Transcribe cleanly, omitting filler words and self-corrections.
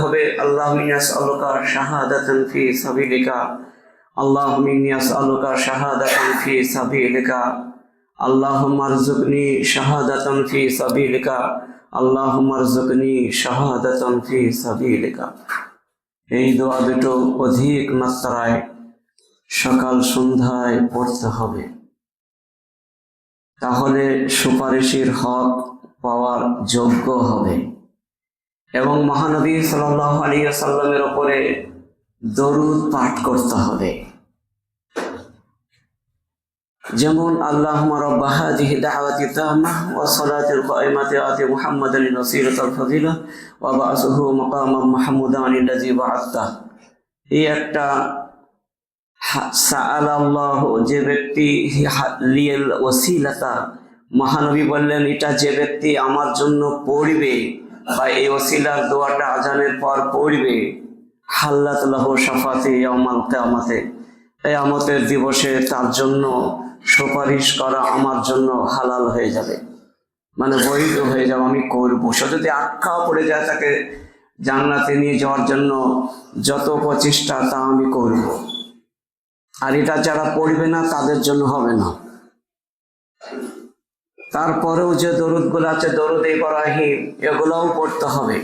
হবে আল্লাহুম্মা ইন্নী আসআলুকা শাহাদাতান ফি সাবিলিকা, আল্লাহুম্মা ইন্নী আসআলুকা শাহাদাতান ফি সাবিলিকা, আল্লাহুম্মা আরযুকনি শাহাদাতান ফি সাবিলিকা, আল্লাহুম্মা আরযুকনি শাহাদাতান ফি সাবিলিকা। এই দোয়া দুটো অধিক মাত্রায় সকাল সন্ধ্যায় পড়তে হবে, তাহলে সুপারিশের হক পাওয়ার যোগ্য হবে। এবং মহানবী সাল্লাল্লাহু আলাইহি ওয়াসাল্লামের উপরে দরুদ পাঠ করতে হবে। যেমন আল্লাহুম্মা রাব্বা হাযিহি দাওয়াতি তাম্মাহ ওয়া সালাতিল কায়িমাতি আতি মুহাম্মাদান ওয়াসিলাতাল ফাযিলা ওয়া বা'সুহু মাকামান মাহমুদান আল্লাযী বা'আসতা। এই একটা সাআলাল্লাহু, যে ব্যক্তি লিয়াল ওয়াসিলাতা, মহানবী বললেন এটা যে ব্যক্তি আমার জন্য পড়বে বা এই ওসিলার দোয়াটা আজানের পর পড়বে, হাল্লাত লাহু শাফাতি ইয়াউমাল কিয়ামাতে, কিয়ামতের দিবসে তার জন্য সুপারিশ করা আমার জন্য হালাল হয়ে যাবে, মানে বৈধ হয়ে যাবে, আমি করব। সে যদি আখ্যাও পড়ে যায় তাকে জান্নাতে নিয়ে যাওয়ার জন্য যত প্রচেষ্টা তা আমি করব। আর এটা যারা পড়বে না তাদের জন্য হবে না। তারপরেও যে দরুদগুলো আছে, দরুদ ইব্রাহিম, এগুলোও পড়তে হবে।